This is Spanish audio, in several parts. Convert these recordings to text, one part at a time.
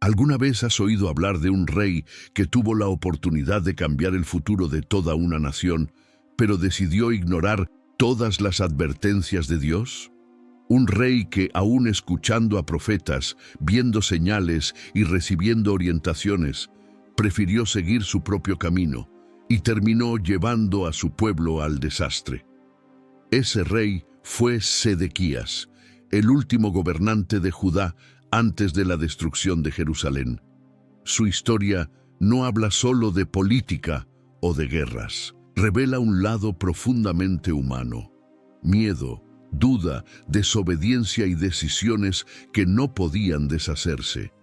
¿Alguna vez has oído hablar de un rey que tuvo la oportunidad de cambiar el futuro de toda una nación, pero decidió ignorar todas las advertencias de Dios? Un rey que, aún escuchando a profetas, viendo señales y recibiendo orientaciones, prefirió seguir su propio camino y terminó llevando a su pueblo al desastre. Ese rey fue Sedequías, el último gobernante de Judá antes de la destrucción de Jerusalén. Su historia no habla solo de política o de guerras. Revela un lado profundamente humano: miedo, duda, desobediencia y decisiones que no podían deshacerse.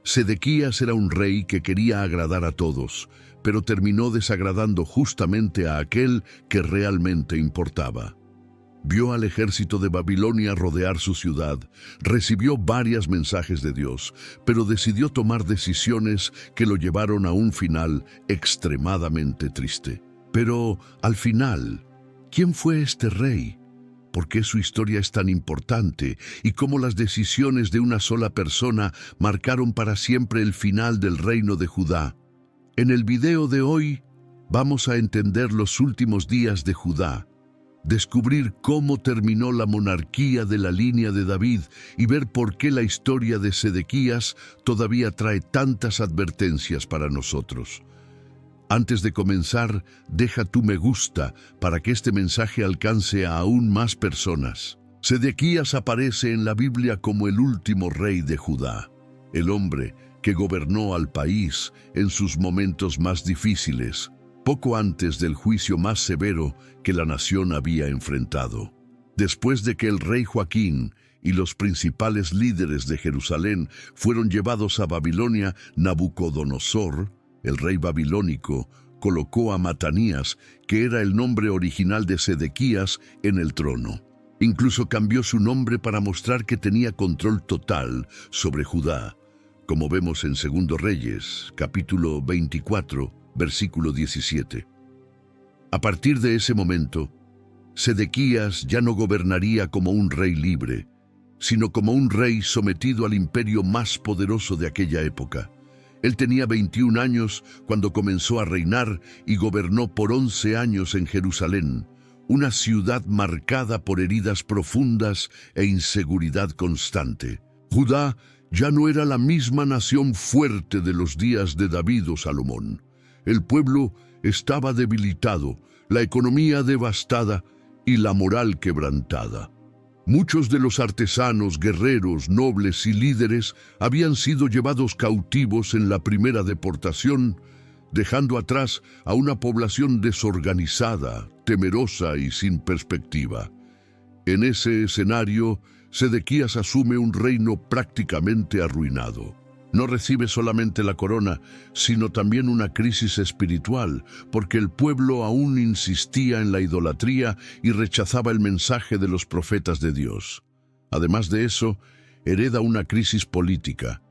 Sedequías era un rey que quería agradar a todos, pero terminó desagradando justamente a aquel que realmente importaba. Vio al ejército de Babilonia rodear su ciudad, recibió varios mensajes de Dios, pero decidió tomar decisiones que lo llevaron a un final extremadamente triste. Pero, al final, ¿quién fue este rey? ¿Por qué su historia es tan importante? ¿Y cómo las decisiones de una sola persona marcaron para siempre el final del reino de Judá? En el video de hoy, vamos a entender los últimos días de Judá, descubrir cómo terminó la monarquía de la línea de David y ver por qué la historia de Sedequías todavía trae tantas advertencias para nosotros. Antes de comenzar, deja tu me gusta para que este mensaje alcance a aún más personas. Sedequías aparece en la Biblia como el último rey de Judá, el hombre que gobernó al país en sus momentos más difíciles, poco antes del juicio más severo que la nación había enfrentado. Después de que el rey Joaquín y los principales líderes de Jerusalén fueron llevados a Babilonia, Nabucodonosor, el rey babilónico, colocó a Matanías, que era el nombre original de Sedequías, en el trono. Incluso cambió su nombre para mostrar que tenía control total sobre Judá, como vemos en 2 Reyes, capítulo 24, versículo 17. A partir de ese momento, Sedequías ya no gobernaría como un rey libre, sino como un rey sometido al imperio más poderoso de aquella época. Él tenía 21 años cuando comenzó a reinar y gobernó por 11 años en Jerusalén, una ciudad marcada por heridas profundas e inseguridad constante. Judá ya no era la misma nación fuerte de los días de David o Salomón. El pueblo estaba debilitado, la economía devastada y la moral quebrantada. Muchos de los artesanos, guerreros, nobles y líderes habían sido llevados cautivos en la primera deportación, dejando atrás a una población desorganizada, temerosa y sin perspectiva. En ese escenario, Sedequías asume un reino prácticamente arruinado. No recibe solamente la corona, sino también una crisis espiritual, porque el pueblo aún insistía en la idolatría y rechazaba el mensaje de los profetas de Dios. Además de eso, hereda una crisis política.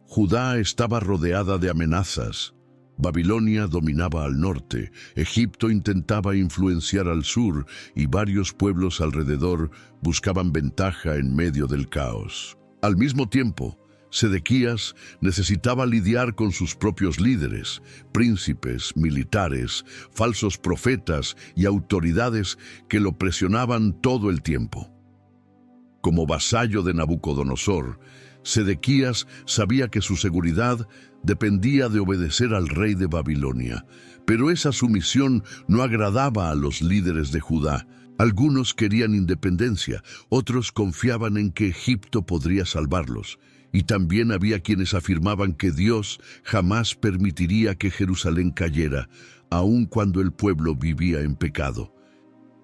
Judá estaba rodeada de amenazas. Babilonia dominaba al norte, Egipto intentaba influenciar al sur y varios pueblos alrededor buscaban ventaja en medio del caos. Al mismo tiempo, Sedequías necesitaba lidiar con sus propios líderes, príncipes, militares, falsos profetas y autoridades que lo presionaban todo el tiempo. Como vasallo de Nabucodonosor, Sedequías sabía que su seguridad dependía de obedecer al rey de Babilonia, pero esa sumisión no agradaba a los líderes de Judá. Algunos querían independencia, otros confiaban en que Egipto podría salvarlos. Y también había quienes afirmaban que Dios jamás permitiría que Jerusalén cayera, aun cuando el pueblo vivía en pecado.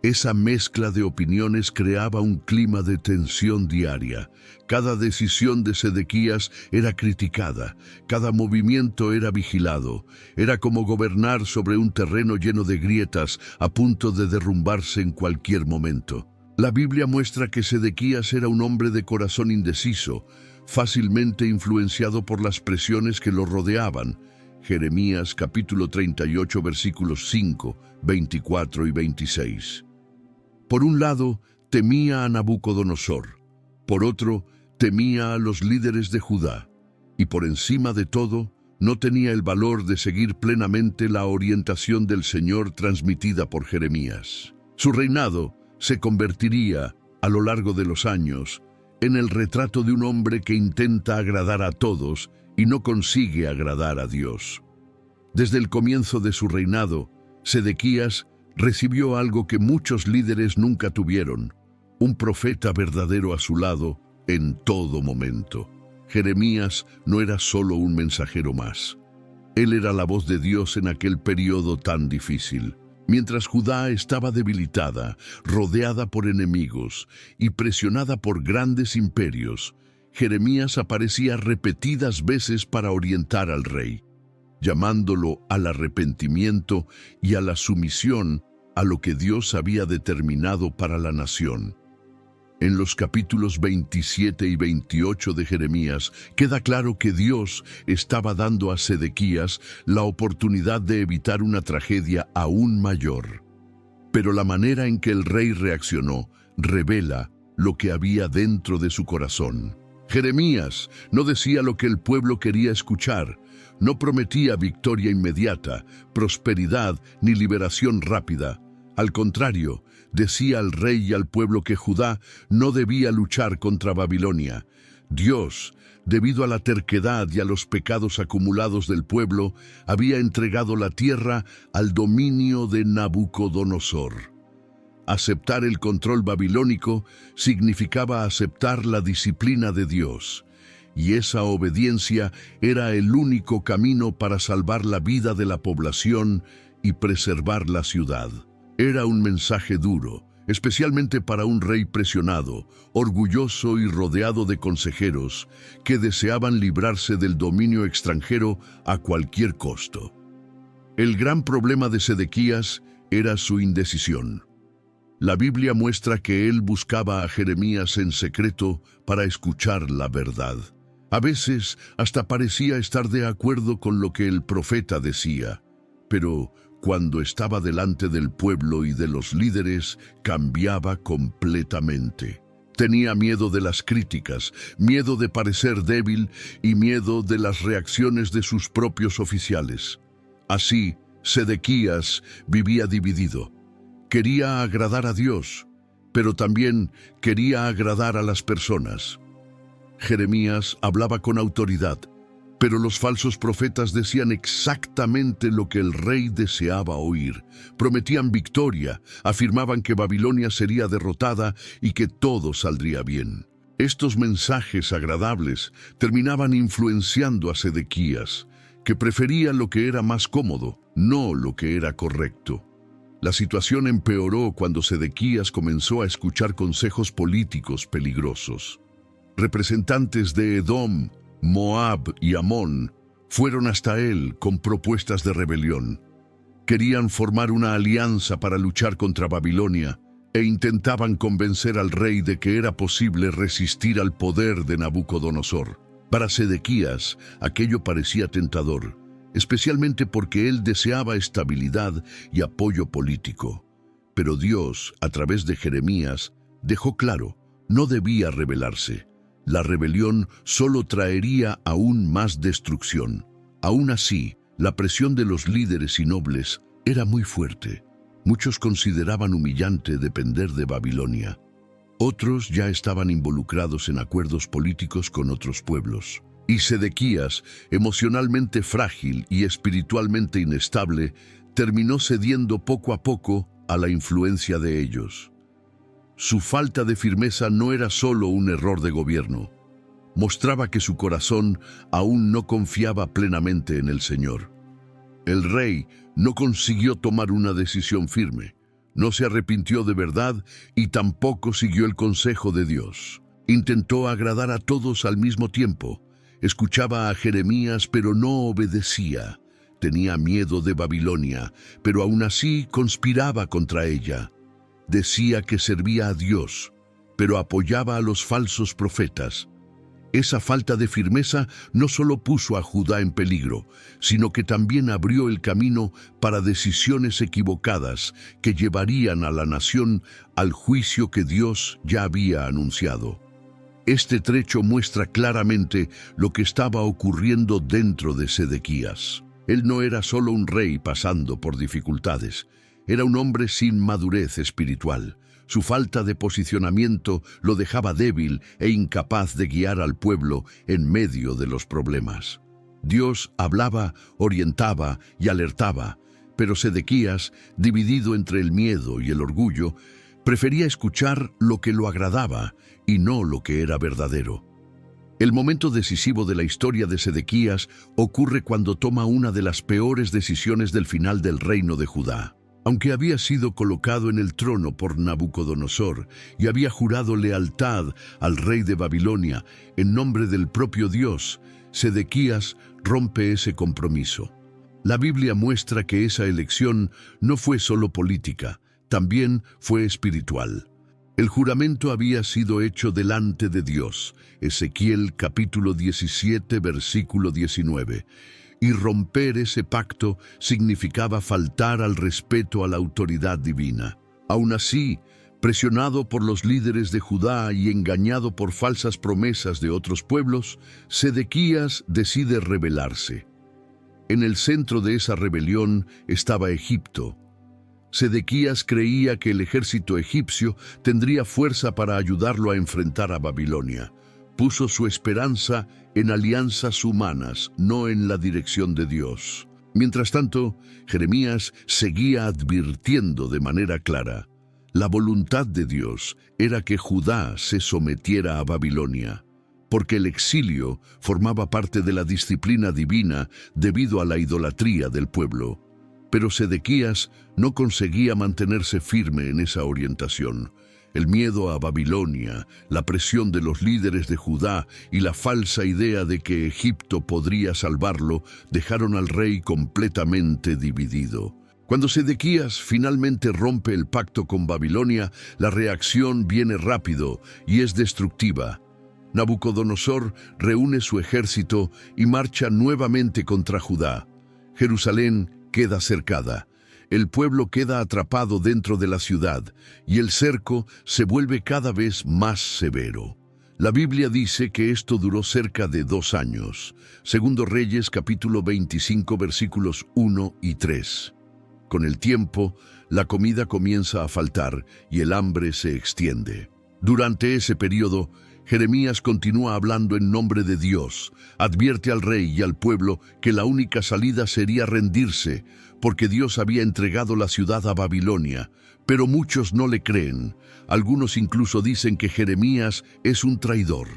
Esa mezcla de opiniones creaba un clima de tensión diaria. Cada decisión de Sedequías era criticada, cada movimiento era vigilado. Era como gobernar sobre un terreno lleno de grietas, a punto de derrumbarse en cualquier momento. La Biblia muestra que Sedequías era un hombre de corazón indeciso, fácilmente influenciado por las presiones que lo rodeaban. Jeremías capítulo 38 versículos 5, 24 y 26. Por un lado, temía a Nabucodonosor. Por otro, temía a los líderes de Judá. y por encima de todo, no tenía el valor de seguir plenamente la orientación del Señor transmitida por Jeremías. Su reinado se convertiría, a lo largo de los años, en el retrato de un hombre que intenta agradar a todos y no consigue agradar a Dios. Desde el comienzo de su reinado, Sedequías recibió algo que muchos líderes nunca tuvieron: un profeta verdadero a su lado en todo momento. Jeremías no era solo un mensajero más. Él era la voz de Dios en aquel periodo tan difícil. Mientras Judá estaba debilitada, rodeada por enemigos y presionada por grandes imperios, Jeremías aparecía repetidas veces para orientar al rey, llamándolo al arrepentimiento y a la sumisión a lo que Dios había determinado para la nación. En los capítulos 27 y 28 de Jeremías queda claro que Dios estaba dando a Sedequías la oportunidad de evitar una tragedia aún mayor. Pero la manera en que el rey reaccionó revela lo que había dentro de su corazón. Jeremías no decía lo que el pueblo quería escuchar, no prometía victoria inmediata, prosperidad ni liberación rápida. Al contrario, decía al rey y al pueblo que Judá no debía luchar contra Babilonia. Dios, debido a la terquedad y a los pecados acumulados del pueblo, había entregado la tierra al dominio de Nabucodonosor. Aceptar el control babilónico significaba aceptar la disciplina de Dios, y esa obediencia era el único camino para salvar la vida de la población y preservar la ciudad. Era un mensaje duro, especialmente para un rey presionado, orgulloso y rodeado de consejeros que deseaban librarse del dominio extranjero a cualquier costo. El gran problema de Sedequías era su indecisión. La Biblia muestra que él buscaba a Jeremías en secreto para escuchar la verdad. A veces hasta parecía estar de acuerdo con lo que el profeta decía, pero cuando estaba delante del pueblo y de los líderes, cambiaba completamente. Tenía miedo de las críticas, miedo de parecer débil y miedo de las reacciones de sus propios oficiales. Así, Sedequías vivía dividido. Quería agradar a Dios, pero también quería agradar a las personas. Jeremías hablaba con autoridad, pero los falsos profetas decían exactamente lo que el rey deseaba oír. Prometían victoria, afirmaban que Babilonia sería derrotada y que todo saldría bien. Estos mensajes agradables terminaban influenciando a Sedequías, que prefería lo que era más cómodo, no lo que era correcto. La situación empeoró cuando Sedequías comenzó a escuchar consejos políticos peligrosos. Representantes de Edom, Moab y Amón fueron hasta él con propuestas de rebelión. Querían formar una alianza para luchar contra Babilonia e intentaban convencer al rey de que era posible resistir al poder de Nabucodonosor. Para Sedequías, aquello parecía tentador, especialmente porque él deseaba estabilidad y apoyo político. Pero Dios, a través de Jeremías, dejó claro, no debía rebelarse. La rebelión solo traería aún más destrucción. Aún así, la presión de los líderes y nobles era muy fuerte. Muchos consideraban humillante depender de Babilonia. Otros ya estaban involucrados en acuerdos políticos con otros pueblos. Y Sedequías, emocionalmente frágil y espiritualmente inestable, terminó cediendo poco a poco a la influencia de ellos. Su falta de firmeza no era solo un error de gobierno. Mostraba que su corazón aún no confiaba plenamente en el Señor. El rey no consiguió tomar una decisión firme, no se arrepintió de verdad y tampoco siguió el consejo de Dios. Intentó agradar a todos al mismo tiempo. Escuchaba a Jeremías, pero no obedecía. Tenía miedo de Babilonia, pero aún así conspiraba contra ella. Decía que servía a Dios, pero apoyaba a los falsos profetas. Esa falta de firmeza no solo puso a Judá en peligro, sino que también abrió el camino para decisiones equivocadas que llevarían a la nación al juicio que Dios ya había anunciado. Este trecho muestra claramente lo que estaba ocurriendo dentro de Sedequías. Él no era solo un rey pasando por dificultades, era un hombre sin madurez espiritual. Su falta de posicionamiento lo dejaba débil e incapaz de guiar al pueblo en medio de los problemas. Dios hablaba, orientaba y alertaba, pero Sedequías, dividido entre el miedo y el orgullo, prefería escuchar lo que lo agradaba y no lo que era verdadero. El momento decisivo de la historia de Sedequías ocurre cuando toma una de las peores decisiones del final del reino de Judá. Aunque había sido colocado en el trono por Nabucodonosor y había jurado lealtad al rey de Babilonia en nombre del propio Dios, Sedequías rompe ese compromiso. La Biblia muestra que esa elección no fue solo política, también fue espiritual. El juramento había sido hecho delante de Dios, Ezequiel capítulo 17, versículo 19. Y romper ese pacto significaba faltar al respeto a la autoridad divina. Aún así, presionado por los líderes de Judá y engañado por falsas promesas de otros pueblos, Sedequías decide rebelarse. En el centro de esa rebelión estaba Egipto. Sedequías creía que el ejército egipcio tendría fuerza para ayudarlo a enfrentar a Babilonia. Puso su esperanza en alianzas humanas, no en la dirección de Dios. Mientras tanto, Jeremías seguía advirtiendo de manera clara: la voluntad de Dios era que Judá se sometiera a Babilonia, porque el exilio formaba parte de la disciplina divina debido a la idolatría del pueblo. Pero Sedequías no conseguía mantenerse firme en esa orientación. El miedo a Babilonia, la presión de los líderes de Judá y la falsa idea de que Egipto podría salvarlo dejaron al rey completamente dividido. Cuando Sedequías finalmente rompe el pacto con Babilonia, la reacción viene rápido y es destructiva. Nabucodonosor reúne su ejército y marcha nuevamente contra Judá. Jerusalén queda cercada. El pueblo queda atrapado dentro de la ciudad y el cerco se vuelve cada vez más severo. La Biblia dice que esto duró cerca de 2 años. Segundo Reyes capítulo 25 versículos 1 y 3. Con el tiempo, la comida comienza a faltar y el hambre se extiende. Durante ese periodo, Jeremías continúa hablando en nombre de Dios. Advierte al rey y al pueblo que la única salida sería rendirse, porque Dios había entregado la ciudad a Babilonia. Pero muchos no le creen. Algunos incluso dicen que Jeremías es un traidor.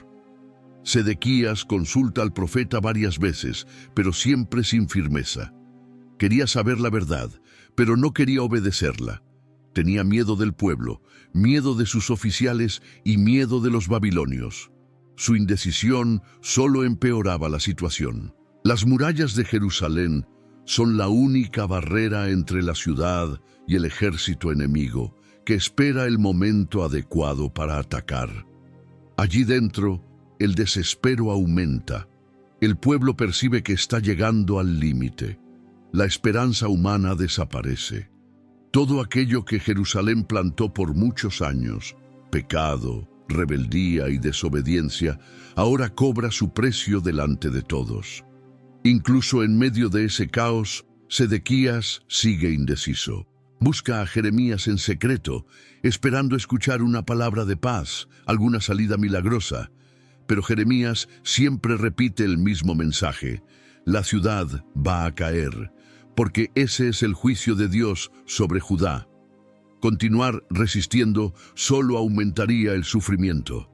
Sedequías consulta al profeta varias veces, pero siempre sin firmeza. Quería saber la verdad, pero no quería obedecerla. Tenía miedo del pueblo, miedo de sus oficiales y miedo de los babilonios. Su indecisión solo empeoraba la situación. Las murallas de Jerusalén son la única barrera entre la ciudad y el ejército enemigo, que espera el momento adecuado para atacar. Allí dentro, el desespero aumenta. El pueblo percibe que está llegando al límite. La esperanza humana desaparece. Todo aquello que Jerusalén plantó por muchos años, pecado, rebeldía y desobediencia, ahora cobra su precio delante de todos. Incluso en medio de ese caos, Sedequías sigue indeciso. Busca a Jeremías en secreto, esperando escuchar una palabra de paz, alguna salida milagrosa. Pero Jeremías siempre repite el mismo mensaje: la ciudad va a caer, porque ese es el juicio de Dios sobre Judá. Continuar resistiendo solo aumentaría el sufrimiento.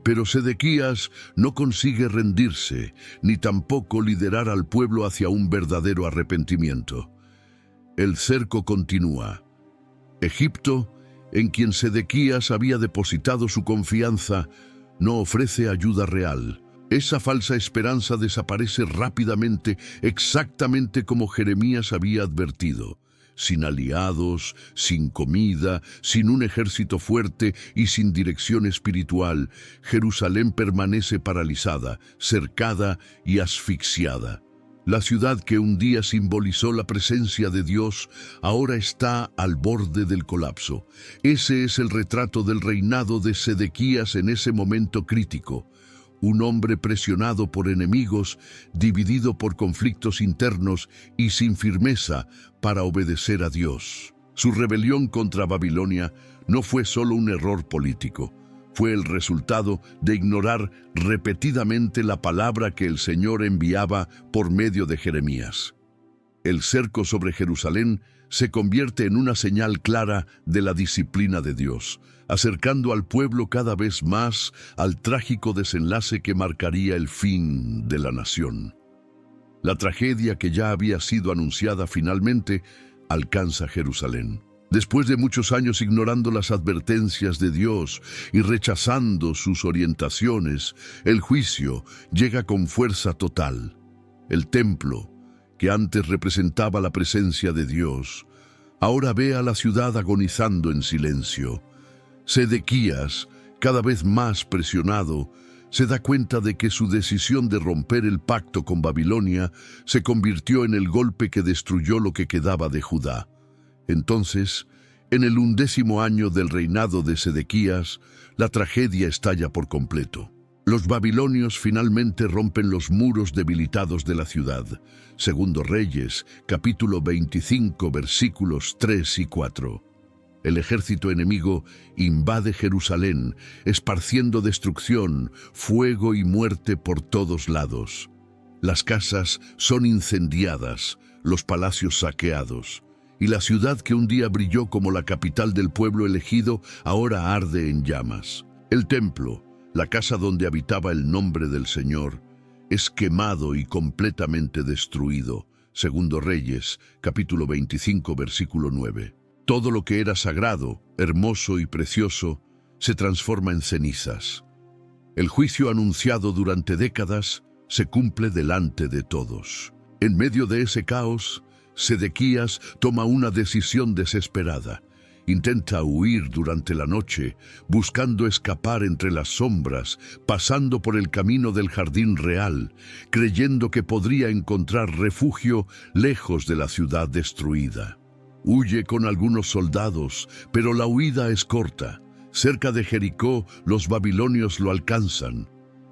Pero Sedequías no consigue rendirse, ni tampoco liderar al pueblo hacia un verdadero arrepentimiento. El cerco continúa. Egipto, en quien Sedequías había depositado su confianza, no ofrece ayuda real. Esa falsa esperanza desaparece rápidamente, exactamente como Jeremías había advertido. Sin aliados, sin comida, sin un ejército fuerte y sin dirección espiritual, Jerusalén permanece paralizada, cercada y asfixiada. La ciudad que un día simbolizó la presencia de Dios, ahora está al borde del colapso. Ese es el retrato del reinado de Sedequías en ese momento crítico. Un hombre presionado por enemigos, dividido por conflictos internos y sin firmeza para obedecer a Dios. Su rebelión contra Babilonia no fue solo un error político. Fue el resultado de ignorar repetidamente la palabra que el Señor enviaba por medio de Jeremías. El cerco sobre Jerusalén se convierte en una señal clara de la disciplina de Dios, acercando al pueblo cada vez más al trágico desenlace que marcaría el fin de la nación. La tragedia que ya había sido anunciada finalmente alcanza Jerusalén. Después de muchos años ignorando las advertencias de Dios y rechazando sus orientaciones, el juicio llega con fuerza total. El templo, que antes representaba la presencia de Dios, ahora ve a la ciudad agonizando en silencio. Sedequías, cada vez más presionado, se da cuenta de que su decisión de romper el pacto con Babilonia se convirtió en el golpe que destruyó lo que quedaba de Judá. Entonces, en el 11º año del reinado de Sedequías, la tragedia estalla por completo. Los babilonios finalmente rompen los muros debilitados de la ciudad. Segundo Reyes, capítulo 25, versículos 3 y 4. El ejército enemigo invade Jerusalén, esparciendo destrucción, fuego y muerte por todos lados. Las casas son incendiadas, los palacios saqueados. Y la ciudad que un día brilló como la capital del pueblo elegido, ahora arde en llamas. El templo, la casa donde habitaba el nombre del Señor, es quemado y completamente destruido. Segundo Reyes, capítulo 25, versículo 9. Todo lo que era sagrado, hermoso y precioso, se transforma en cenizas. El juicio anunciado durante décadas se cumple delante de todos. En medio de ese caos, Sedequías toma una decisión desesperada. Intenta huir durante la noche, buscando escapar entre las sombras, pasando por el camino del jardín real, creyendo que podría encontrar refugio lejos de la ciudad destruida. Huye con algunos soldados, pero la huida es corta. Cerca de Jericó, los babilonios lo alcanzan.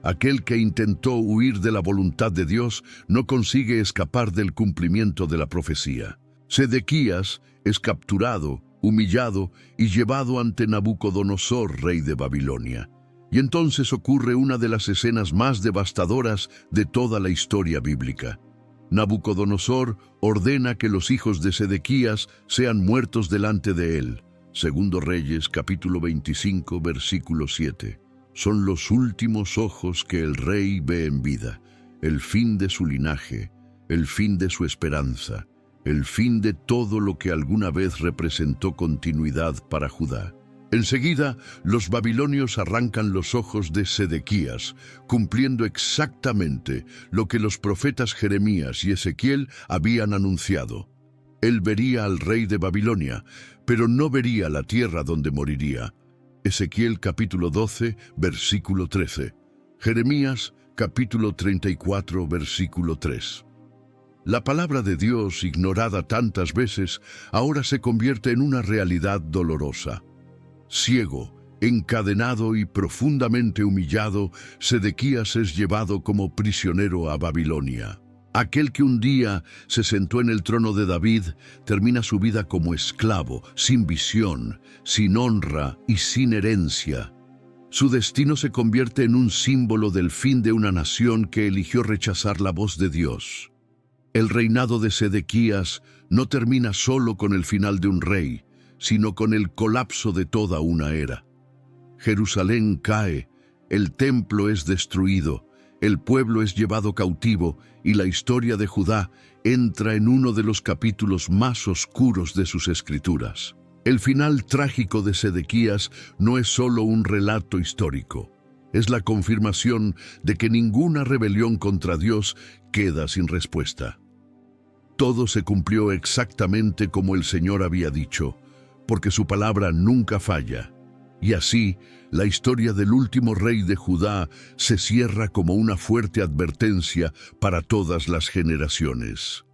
Aquel que intentó huir de la voluntad de Dios no consigue escapar del cumplimiento de la profecía. Sedequías es capturado, humillado y llevado ante Nabucodonosor, rey de Babilonia. Y entonces ocurre una de las escenas más devastadoras de toda la historia bíblica. Nabucodonosor ordena que los hijos de Sedequías sean muertos delante de él. Segundo Reyes, capítulo 25, versículo 7. Son los últimos ojos que el rey ve en vida, el fin de su linaje, el fin de su esperanza, el fin de todo lo que alguna vez representó continuidad para Judá. Enseguida, los babilonios arrancan los ojos de Sedequías, cumpliendo exactamente lo que los profetas Jeremías y Ezequiel habían anunciado. Él vería al rey de Babilonia, pero no vería la tierra donde moriría. Ezequiel capítulo 12, versículo 13. Jeremías capítulo 34, versículo 3. La palabra de Dios, ignorada tantas veces, ahora se convierte en una realidad dolorosa. Ciego, encadenado y profundamente humillado, Sedequías es llevado como prisionero a Babilonia. Aquel que un día se sentó en el trono de David termina su vida como esclavo, sin visión, sin honra y sin herencia. Su destino se convierte en un símbolo del fin de una nación que eligió rechazar la voz de Dios. El reinado de Sedequías no termina solo con el final de un rey, sino con el colapso de toda una era. Jerusalén cae, el templo es destruido, el pueblo es llevado cautivo y la historia de Judá entra en uno de los capítulos más oscuros de sus escrituras. El final trágico de Sedequías no es solo un relato histórico, es la confirmación de que ninguna rebelión contra Dios queda sin respuesta. Todo se cumplió exactamente como el Señor había dicho, porque su palabra nunca falla. Y así, la historia del último rey de Judá se cierra como una fuerte advertencia para todas las generaciones.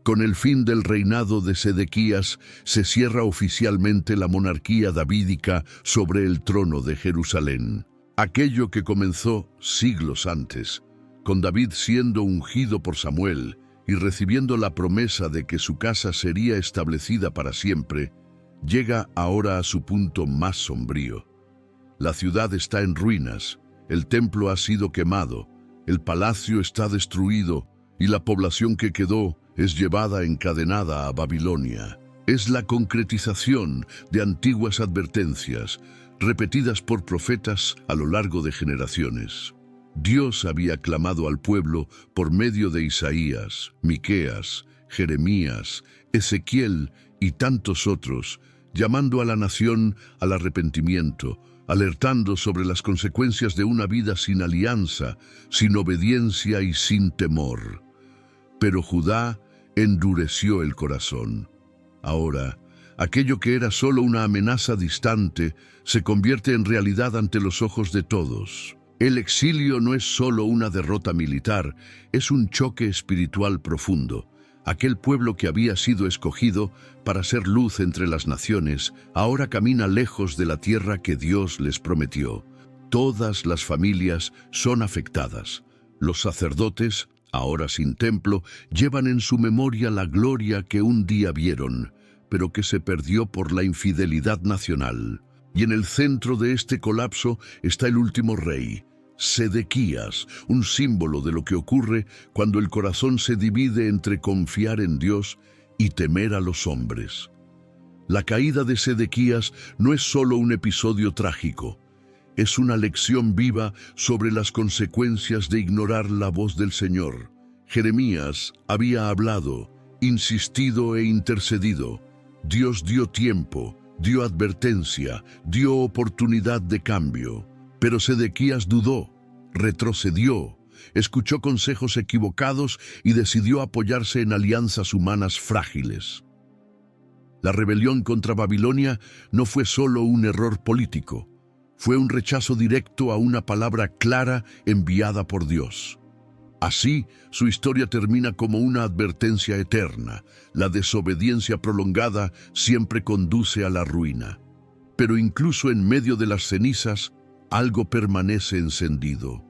Con el fin del reinado de Sedequías se cierra oficialmente la monarquía davídica sobre el trono de Jerusalén. Aquello que comenzó siglos antes, con David siendo ungido por Samuel y recibiendo la promesa de que su casa sería establecida para siempre, llega ahora a su punto más sombrío. La ciudad está en ruinas, el templo ha sido quemado, el palacio está destruido y la población que quedó es llevada encadenada a Babilonia. Es la concretización de antiguas advertencias, repetidas por profetas a lo largo de generaciones. Dios había clamado al pueblo por medio de Isaías, Miqueas, Jeremías, Ezequiel y tantos otros, llamando a la nación al arrepentimiento, alertando sobre las consecuencias de una vida sin alianza, sin obediencia y sin temor. Pero Judá endureció el corazón. Ahora, aquello que era solo una amenaza distante se convierte en realidad ante los ojos de todos. El exilio no es solo una derrota militar, es un choque espiritual profundo. Aquel pueblo que había sido escogido para ser luz entre las naciones, ahora camina lejos de la tierra que Dios les prometió. Todas las familias son afectadas. Los sacerdotes, ahora sin templo, llevan en su memoria la gloria que un día vieron, pero que se perdió por la infidelidad nacional. Y en el centro de este colapso está el último rey, Sedequías, un símbolo de lo que ocurre cuando el corazón se divide entre confiar en Dios y temer a los hombres. La caída de Sedequías no es solo un episodio trágico, es una lección viva sobre las consecuencias de ignorar la voz del Señor. Jeremías había hablado, insistido e intercedido. Dios dio tiempo, dio advertencia, dio oportunidad de cambio. Pero Sedequías dudó, retrocedió, escuchó consejos equivocados y decidió apoyarse en alianzas humanas frágiles. La rebelión contra Babilonia no fue solo un error político, fue un rechazo directo a una palabra clara enviada por Dios. Así, su historia termina como una advertencia eterna. La desobediencia prolongada siempre conduce a la ruina. Pero incluso en medio de las cenizas, algo permanece encendido: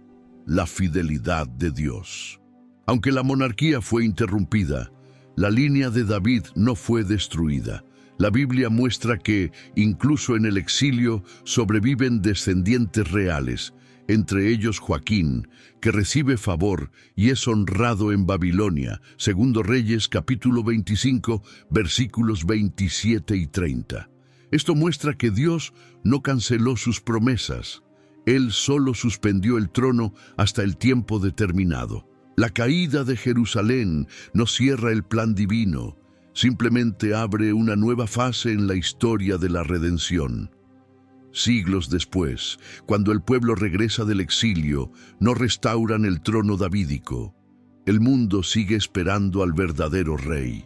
la fidelidad de Dios. Aunque la monarquía fue interrumpida, la línea de David no fue destruida. La Biblia muestra que, incluso en el exilio, sobreviven descendientes reales, entre ellos Joaquín, que recibe favor y es honrado en Babilonia, Segundo Reyes capítulo 25, versículos 27 y 30. Esto muestra que Dios no canceló sus promesas. Él solo suspendió el trono hasta el tiempo determinado. La caída de Jerusalén no cierra el plan divino, simplemente abre una nueva fase en la historia de la redención. Siglos después, cuando el pueblo regresa del exilio, no restauran el trono davídico. El mundo sigue esperando al verdadero rey.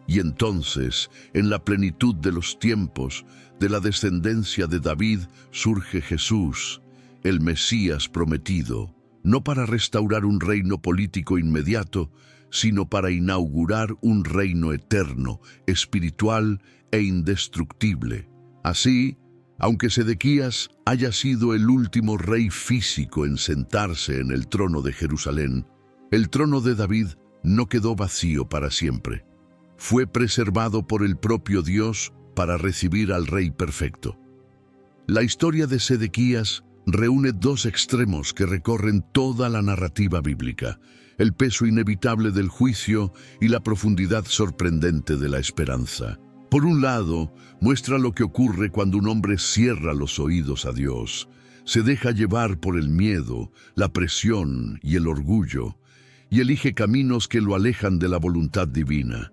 Y entonces, en la plenitud de los tiempos, de la descendencia de David, surge Jesús, el Mesías prometido, no para restaurar un reino político inmediato, sino para inaugurar un reino eterno, espiritual e indestructible. Así, aunque Sedequías haya sido el último rey físico en sentarse en el trono de Jerusalén, el trono de David no quedó vacío para siempre. Fue preservado por el propio Dios para recibir al Rey perfecto. La historia de Sedequías reúne dos extremos que recorren toda la narrativa bíblica: el peso inevitable del juicio y la profundidad sorprendente de la esperanza. Por un lado, muestra lo que ocurre cuando un hombre cierra los oídos a Dios, se deja llevar por el miedo, la presión y el orgullo, y elige caminos que lo alejan de la voluntad divina.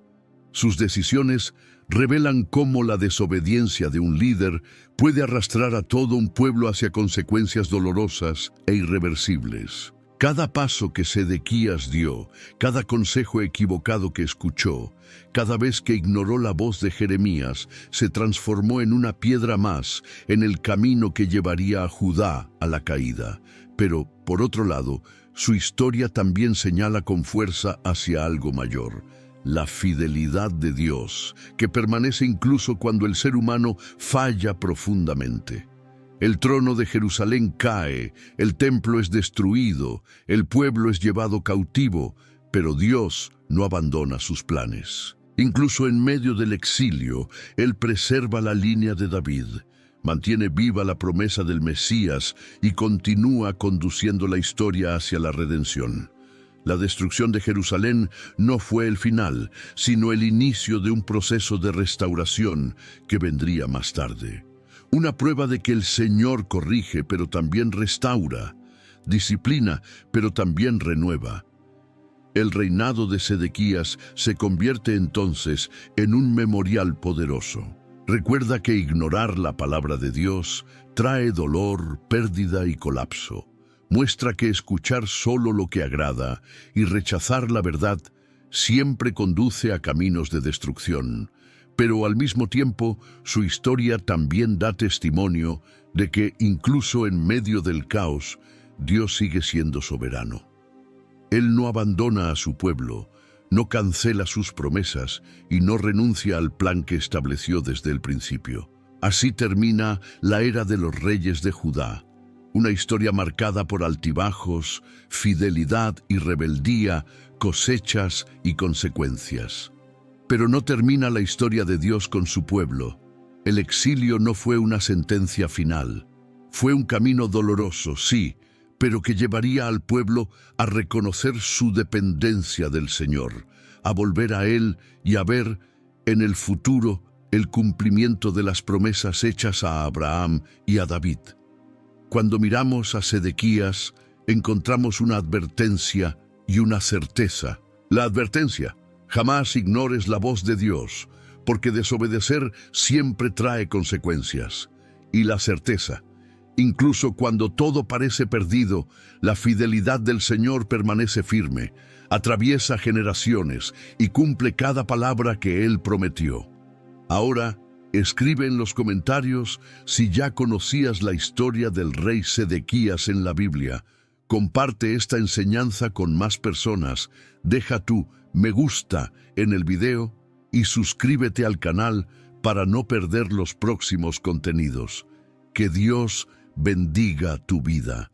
Sus decisiones revelan cómo la desobediencia de un líder puede arrastrar a todo un pueblo hacia consecuencias dolorosas e irreversibles. Cada paso que Sedequías dio, cada consejo equivocado que escuchó, cada vez que ignoró la voz de Jeremías, se transformó en una piedra más en el camino que llevaría a Judá a la caída. Pero, por otro lado, su historia también señala con fuerza hacia algo mayor: la fidelidad de Dios, que permanece incluso cuando el ser humano falla profundamente. El trono de Jerusalén cae, el templo es destruido, el pueblo es llevado cautivo, pero Dios no abandona sus planes. Incluso en medio del exilio, Él preserva la línea de David, mantiene viva la promesa del Mesías y continúa conduciendo la historia hacia la redención. La destrucción de Jerusalén no fue el final, sino el inicio de un proceso de restauración que vendría más tarde. Una prueba de que el Señor corrige, pero también restaura, disciplina, pero también renueva. El reinado de Sedequías se convierte entonces en un memorial poderoso. Recuerda que ignorar la palabra de Dios trae dolor, pérdida y colapso. Muestra que escuchar solo lo que agrada y rechazar la verdad siempre conduce a caminos de destrucción. Pero al mismo tiempo, su historia también da testimonio de que, incluso en medio del caos, Dios sigue siendo soberano. Él no abandona a su pueblo, no cancela sus promesas y no renuncia al plan que estableció desde el principio. Así termina la era de los reyes de Judá, una historia marcada por altibajos, fidelidad y rebeldía, cosechas y consecuencias. Pero no termina la historia de Dios con su pueblo. El exilio no fue una sentencia final. Fue un camino doloroso, sí, pero que llevaría al pueblo a reconocer su dependencia del Señor, a volver a Él y a ver en el futuro el cumplimiento de las promesas hechas a Abraham y a David. Cuando miramos a Sedequías, encontramos una advertencia y una certeza. La advertencia: jamás ignores la voz de Dios, porque desobedecer siempre trae consecuencias. Y la certeza: incluso cuando todo parece perdido, la fidelidad del Señor permanece firme, atraviesa generaciones y cumple cada palabra que Él prometió. Ahora, escribe en los comentarios si ya conocías la historia del rey Sedequías en la Biblia. Comparte esta enseñanza con más personas, deja tu me gusta en el video y suscríbete al canal para no perder los próximos contenidos. Que Dios bendiga tu vida.